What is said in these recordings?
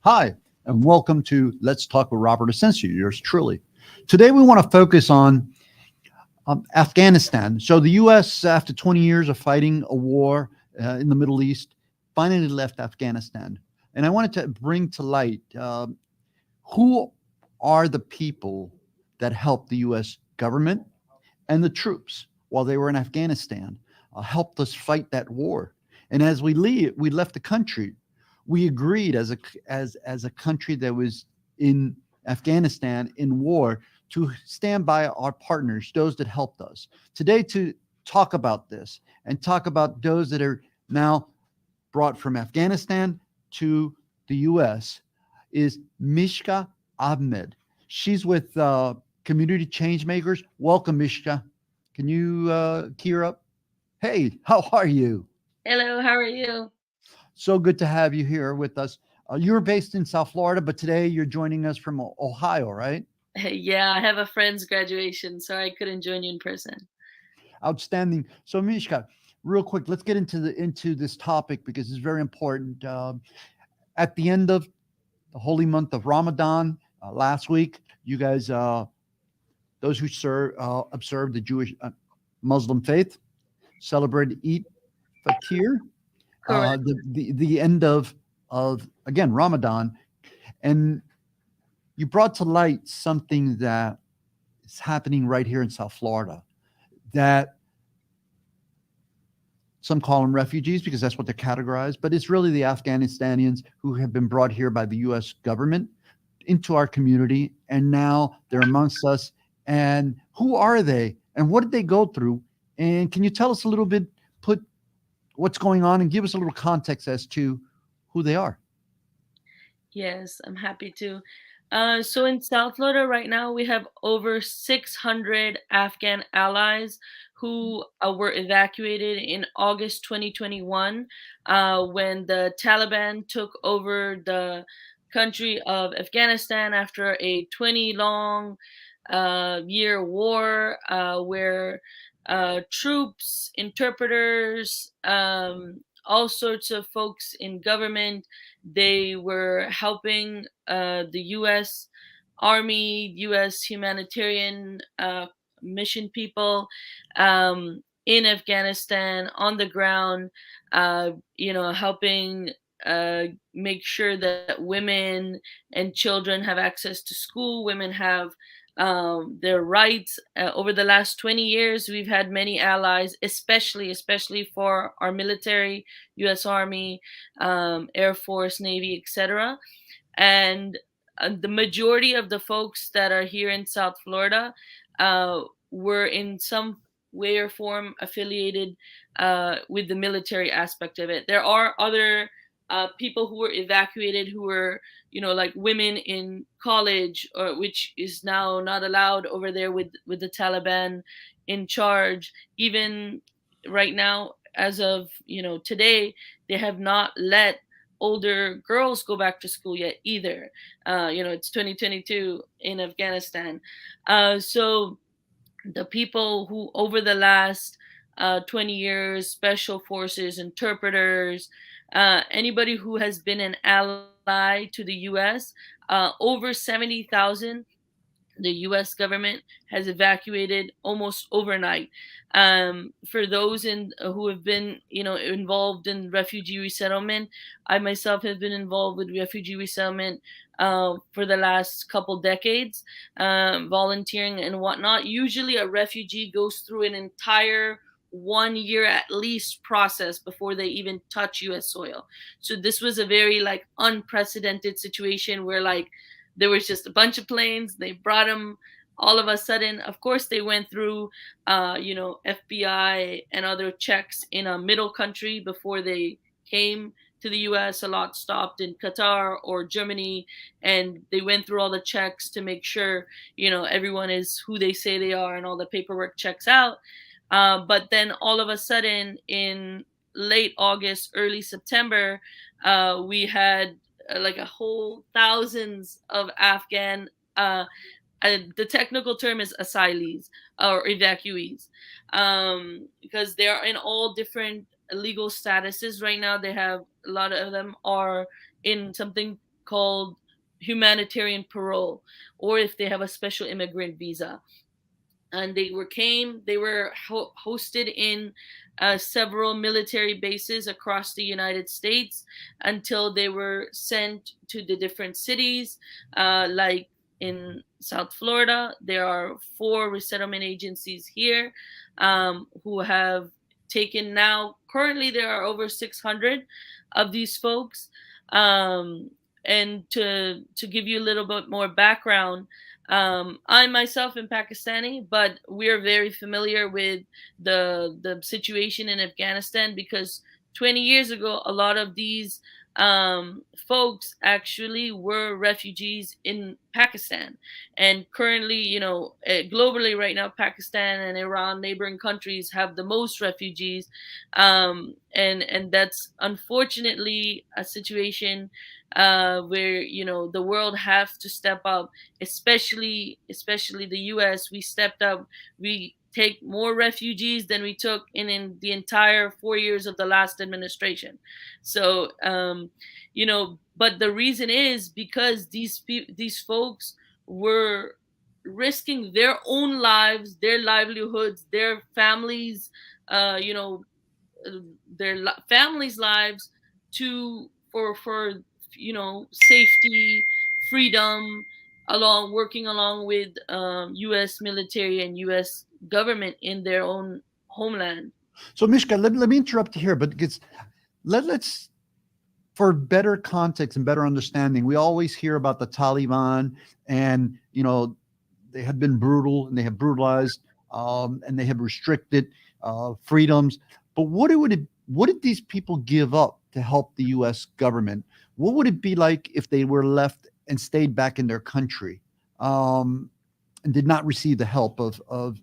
Hi, and welcome to Let's Talk with Robert Asencio, yours truly. Today, we want to focus on Afghanistan. So, the U.S., after 20 years of fighting a war in the Middle East, finally left Afghanistan. And I wanted to bring to light who are the people that helped the U.S. government and the troops while they were in Afghanistan, helped us fight that war. And as we left the country. We agreed as a country that was in Afghanistan in war to stand by our partners, those that helped us. Today, to talk about this and talk about those that are now brought from Afghanistan to the U.S. is MIshka Ahmed. She's with Community Changemakers. Welcome, Mishka. Can you key her up? Hey, how are you? Hello, how are you? So good to have you here with us. You're based in South Florida, but today you're joining us from Ohio, right? Yeah, I have a friend's graduation, so I couldn't join you in person. Outstanding. So, Mishka, real quick, let's get into this topic because it's very important. At the end of the holy month of Ramadan last week, you guys, those who observe the Jewish Muslim faith, celebrated Eid Fakir, Correct. the end of again Ramadan, and you brought to light something that is happening right here in South Florida that some call them refugees because that's what they're categorized, but it's really the Afghanistanians who have been brought here by the US government into our community, and now they're amongst us. And who are they and what did they go through? And can you tell us a little bit, put what's going on and give us a little context as to who they are? Yes, I'm happy to. So in South Florida right now, we have over 600 Afghan allies who were evacuated in August 2021 when the Taliban took over the country of Afghanistan after a 20 long year war where troops, interpreters, all sorts of folks in government, they were helping the U.S. Army, U.S. humanitarian mission people in Afghanistan on the ground, helping make sure that women and children have access to school. Women have their rights. Over the last 20 years, we've had many allies, especially for our military, U.S. Army, Air Force, Navy, etc. And the majority of the folks that are here in South Florida were in some way or form affiliated with the military aspect of it. There are other people who were evacuated who were, like women in college, or which is now not allowed over there with the Taliban in charge. Even right now, as of today, they have not let older girls go back to school yet either. It's 2022 in Afghanistan. So the people who over the last 20 years, special forces, interpreters, anybody who has been an ally to the US, over 70,000 the US government has evacuated almost overnight. For those who have been, involved in refugee resettlement, I myself have been involved with refugee resettlement for the last couple decades, volunteering and whatnot. Usually, a refugee goes through an entire 1 year at least process before they even touch US soil. So this was a very like unprecedented situation where like there was just a bunch of planes. They brought them all of a sudden. Of course, they went through, FBI and other checks in a middle country before they came to the U.S. A lot stopped in Qatar or Germany, and they went through all the checks to make sure, everyone is who they say they are and all the paperwork checks out. But then all of a sudden, in late August, early September, we had like a whole thousands of Afghan. The technical term is asylees or evacuees, because they are in all different legal statuses right now. They have a lot of them are in something called humanitarian parole, or if they have a special immigrant visa. And they were hosted in several military bases across the United States until they were sent to the different cities. Like in South Florida, there are 4 resettlement agencies here, who have taken, now currently there are over 600 of these folks. And to give you a little bit more background, I myself am Pakistani, but we're very familiar with the situation in Afghanistan, because 20 years ago, a lot of these folks actually were refugees in Pakistan. And currently, globally right now, Pakistan and Iran, neighboring countries, have the most refugees. And that's unfortunately a situation where the world have to step up, especially the US. We stepped up. We take more refugees than we took in the entire 4 years of the last administration. So but the reason is because these folks were risking their own lives, their livelihoods, their families, uh, you know families' lives, to for safety, freedom, along working along with U.S. military and U.S. government in their own homeland. So, Mishka, let me interrupt you here, but it's, let's, for better context and better understanding, we always hear about the Taliban, and they have been brutal and they have brutalized, and they have restricted freedoms. But what did these people give up to help the U.S. government? What would it be like if they were left and stayed back in their country, and did not receive the help of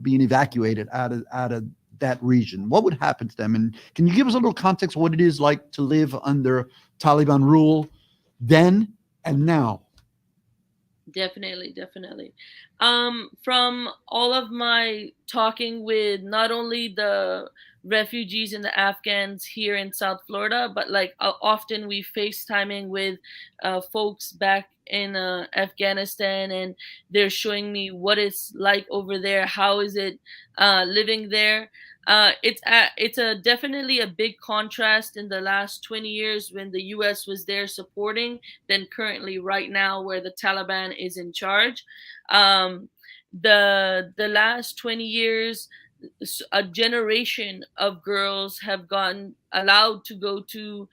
being evacuated out of that region? What would happen to them? And can you give us a little context of what it is like to live under Taliban rule then and now? Definitely, definitely. From all of my talking with not only the refugees and the Afghans here in South Florida, but like often we FaceTiming with folks back in Afghanistan, and they're showing me what it's like over there. How is it living there? It's a definitely a big contrast in the last 20 years when the U.S. was there supporting, than currently right now where the Taliban is in charge. Um, the last 20 years, a generation of girls have gotten allowed to go to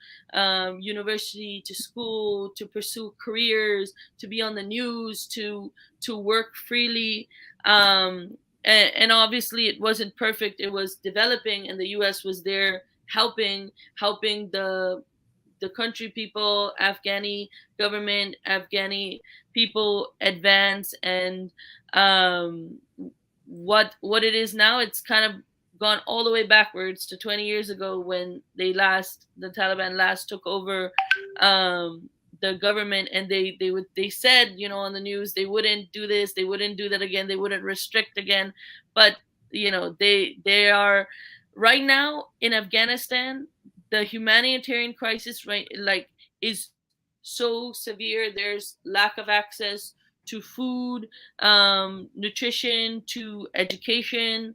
university, to school, to pursue careers, to be on the news, to work freely. And obviously it wasn't perfect, it was developing, and the US was there helping the country people, Afghani government, Afghani people advance. And um, what it is now, it's kind of gone all the way backwards to 20 years ago when the Taliban last took over the government. And they said, on the news, they wouldn't do this, they wouldn't do that again, they wouldn't restrict again. But they are right now in Afghanistan. The humanitarian crisis, right, like, is so severe. There's lack of access to food, nutrition, to education,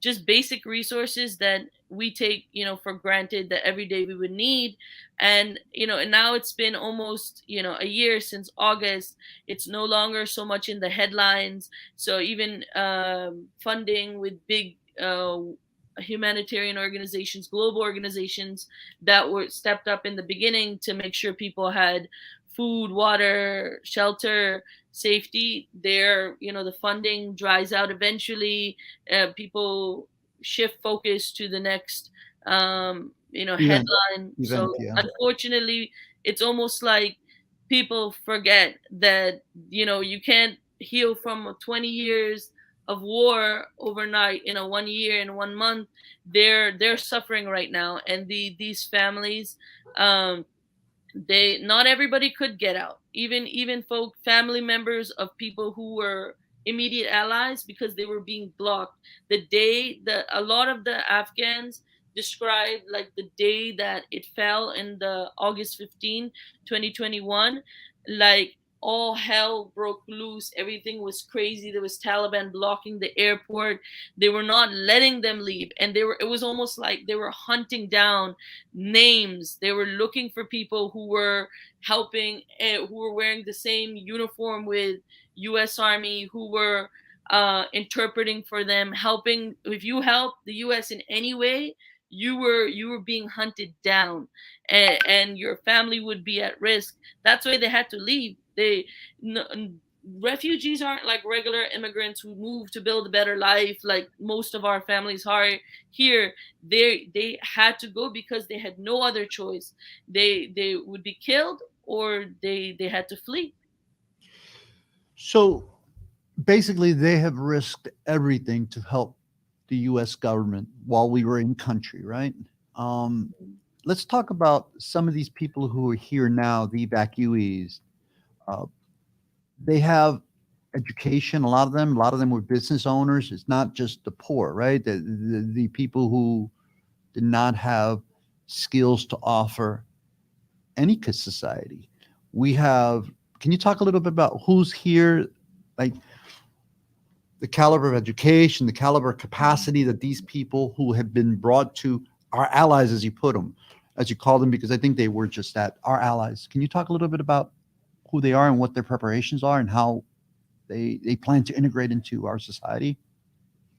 just basic resources that we take, for granted, that every day we would need. And now it's been almost, a year since August. It's no longer so much in the headlines. So even funding with big humanitarian organizations, global organizations that were stepped up in the beginning to make sure people had food, water, shelter, safety. There, the funding dries out eventually. People shift focus to the next, Event, headline. event, So yeah. unfortunately, it's almost like people forget that you can't heal from 20 years of war overnight, 1 year in 1 month. They're suffering right now, and these families, um, they not everybody could get out, even folk family members of people who were immediate allies, because they were being blocked. The day that a lot of the Afghans, described like the day that it fell in the August 15, 2021, like all hell broke loose. Everything was crazy. There was Taliban blocking the airport. They were not letting them leave, and it was almost like they were hunting down names. They were looking for people who were helping, who were wearing the same uniform with US Army, who were interpreting for them, helping. If you help the US in any way, you were being hunted down, and your family would be at risk. That's why they had to leave. Refugees aren't like regular immigrants who move to build a better life like most of our families are here. They had to go because they had no other choice. They would be killed, or they had to flee. So basically, they have risked everything to help the U.S. government while we were in country, right? Um, let's talk about some of these people who are here now, the evacuees. Uh, they have education, a lot of them were business owners. It's not just the poor, right? The people who did not have skills to offer any society. We have, can you talk a little bit about who's here? Like the caliber of education, the caliber of capacity that these people who have been brought to our allies, as you put them, as you call them, because I think they were just that, our allies. Can you talk a little bit about who they are and what their preparations are and how they plan to integrate into our society?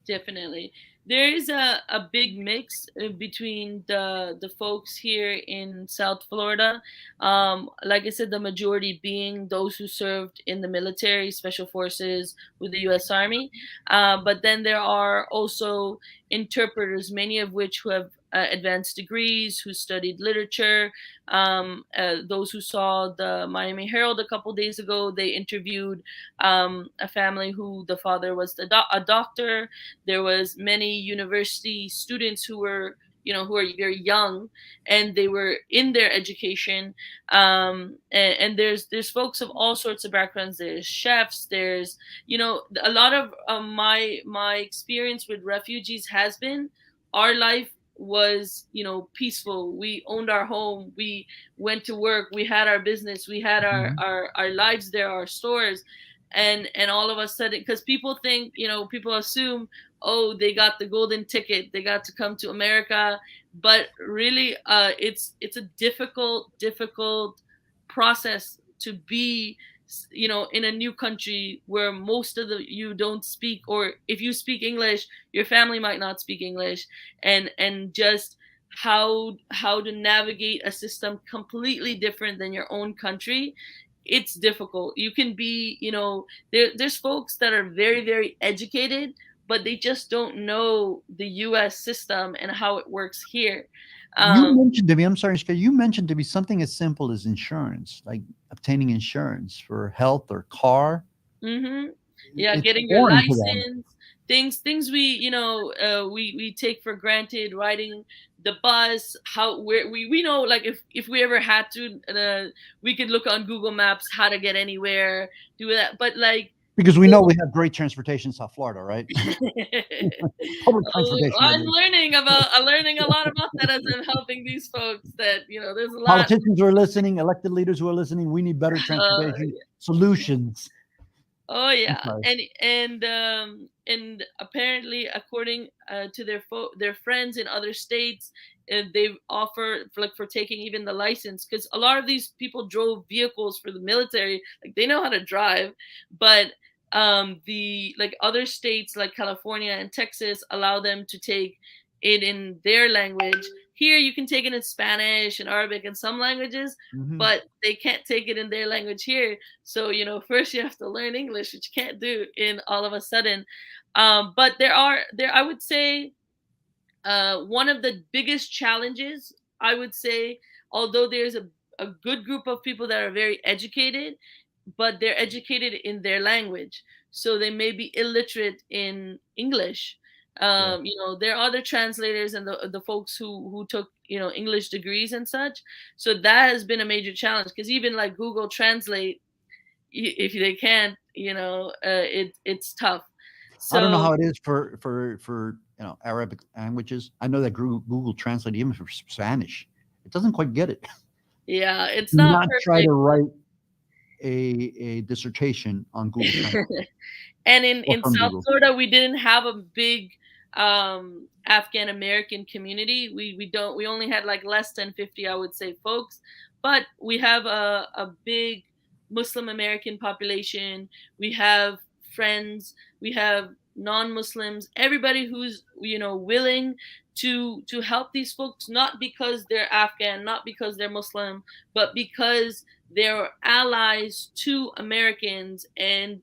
Definitely. There is a big mix between the folks here in South Florida. Like I said, the majority being those who served in the military, special forces with the U.S. Army. But then there are also interpreters, many of which who have advanced degrees, who studied literature. Those who saw the Miami Herald a couple days ago, they interviewed a family who the father was a doctor. There was many university students who were, who are very young, and they were in their education. And there's folks of all sorts of backgrounds. There's chefs. There's, a lot of my experience with refugees has been, our life was, peaceful. We owned our home. We went to work. We had our business. We had Mhm. our lives there, our stores. And all of a sudden, because people think, people assume, oh, they got the golden ticket, they got to come to America. But really, it's a difficult process to be, in a new country where most of the you don't speak, or if you speak English, your family might not speak English. And just how to navigate a system completely different than your own country. It's difficult. You can be, there's folks that are very, very educated, but they just don't know the US system and how it works here. You um mentioned to me, I'm sorry, Shka, you mentioned to me something as simple as insurance, like obtaining insurance for health or car. hmm yeah, It's getting your foreign to them license, things we, we take for granted, riding the bus, how where we know, like if we ever had to, we could look on Google Maps how to get anywhere, do that. But like, because we know we have great transportation in South Florida, right? Public oh, transportation, that I'm is. learning a lot about that as I'm helping these folks. That, there's a lot. Politicians who are listening, elected leaders who are listening, we need better Uh, transportation solutions. oh I'm yeah, sorry. and apparently, according to their friends in other states, they offer like for taking even the license, because a lot of these people drove vehicles for the military, like they know how to drive. But the like other states like California and Texas allow them to take it in their language. Here you can take it in Spanish and Arabic and some languages, Mhm. but they can't take it in their language here. So, first you have to learn English, which you can't do in all of a sudden. But I would say, one of the biggest challenges, I would say, although there's a good group of people that are very educated, but they're educated in their language. So they may be illiterate in English. Yeah. There are other translators and the folks who took, English degrees and such. So that has been a major challenge, because even like Google Translate, if they can't, it's tough. I don't know So how it is for Arabic languages. I know that Google Translate even for Spanish, it doesn't quite get it. yeah, it's Do not not try to perfect. write a dissertation on Google Translate And or in from South Google. Florida, we didn't have a big Afghan American community. We only had like less than 50, I would say, folks. But we have a big Muslim American population. We have friends. We have non-Muslims. Everybody who's willing to help these folks, not because they're Afghan, not because they're Muslim, but because they're allies to Americans. And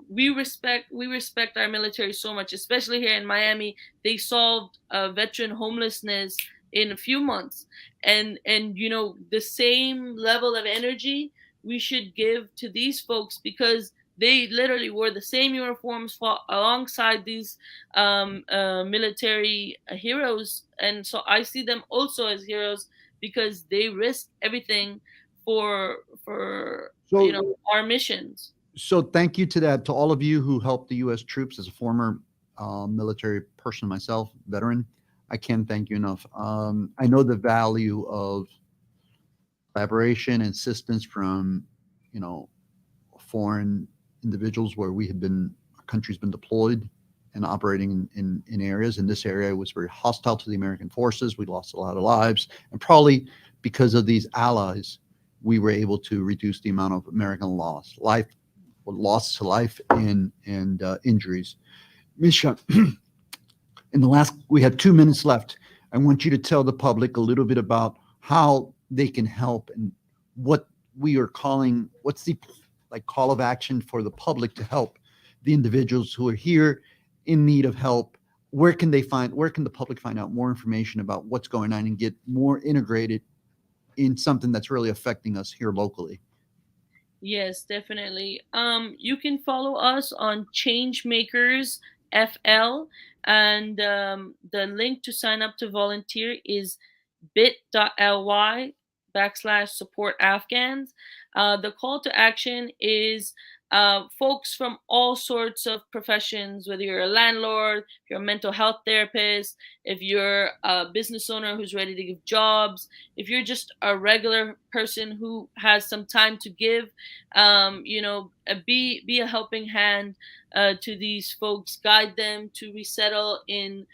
we respect our military so much, especially here in Miami. They solved veteran homelessness in a few months. And the same level of energy we should give to these folks, because they literally wore the same uniforms, fought alongside these military heroes. And so I see them also as heroes, because they risk everything for So our missions. So thank you to that to all of you who helped the U.S. troops. As a former military person myself, veteran, I can't thank you enough. I know the value of collaboration and assistance from you know foreign individuals where we have been our country's been deployed and operating in areas. In this area, it was very hostile to the American forces. We lost a lot of lives, and probably because of these allies, we were able to reduce the amount of American loss to life and injuries. Misha, in the last, we have 2 minutes left. I want you to tell the public a little bit about how they can help and what we are calling, what's the like call of action for the public to help the individuals who are here in need of help. Where can the public find out more information about what's going on and get more integrated in something that's really affecting us here locally? Yes, definitely. You can follow us on Changemakers FL, and the link to sign up to volunteer is bit.ly/support Afghans. The call to action is folks from all sorts of professions, whether you're a landlord, if you're a mental health therapist, if you're a business owner who's ready to give jobs, if you're just a regular person who has some time to give, be a helping hand to these folks, guide them to resettle in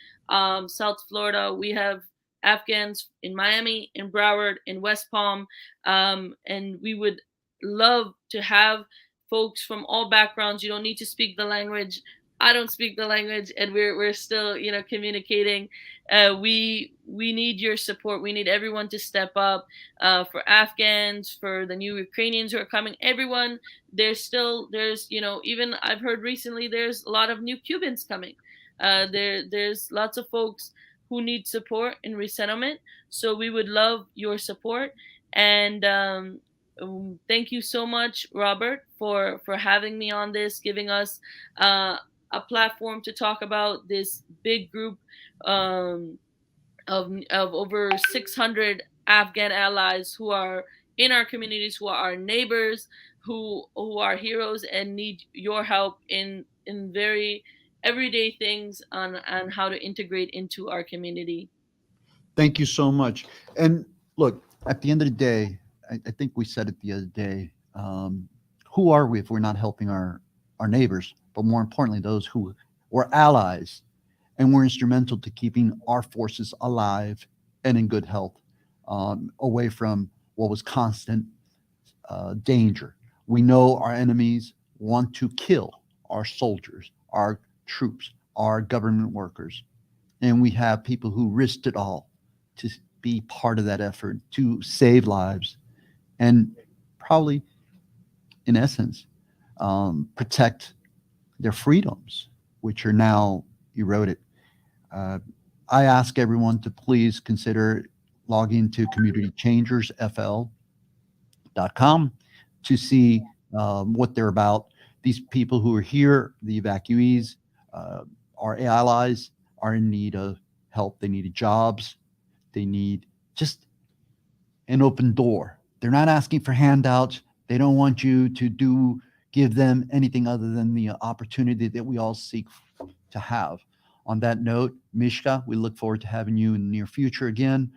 South Florida. We have Afghans in Miami, in Broward, in West Palm, and we would love to have folks from all backgrounds. You don't need to speak the language. I don't speak the language, and we're still communicating. We need your support. We need everyone to step up, for Afghans, for the new Ukrainians who are coming. Everyone, there's even I've heard recently there's a lot of new Cubans coming. There's lots of folks who need support in resettlement. So we would love your support. And thank you so much, Robert, for having me on this, giving us uh, a platform to talk about this big group um, of over 600 Afghan allies who are in our communities, who are our neighbors, who are heroes and need your help in very everyday things on how to integrate into our community. Thank you so much. And look, at the end of the day, I think we said it the other day. Who are we if we're not helping our neighbors? But more importantly, those who were allies and were instrumental to keeping our forces alive and in good health, away from what was constant danger. We know our enemies want to kill our soldiers, our troops, our government workers, and we have people who risked it all to be part of that effort to save lives and probably, in essence, protect their freedoms, which are now eroded. Uh, I ask everyone to please consider logging to communitychangersfl.com to see what they're about. These people who are here, the evacuees, uh, our allies, are in need of help. They need jobs. They need just an open door. They're not asking for handouts. They don't want you to do give them anything other than the opportunity that we all seek to have. On that note, Mishka, we look forward to having you in the near future again.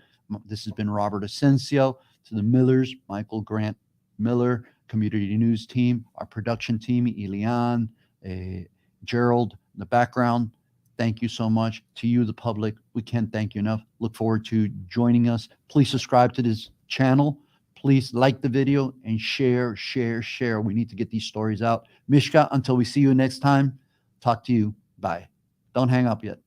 This has been Robert Asencio. To the Millers, Michael Grant Miller, Community News Team, our production team, Elian, Gerald in the background. Thank you so much. To you, the public, we can't thank you enough. Look forward to joining us. Please subscribe to this channel. Please like the video and share, share, share. We need to get these stories out. Mishka, until we see you next time, talk to you. Bye. Don't hang up yet.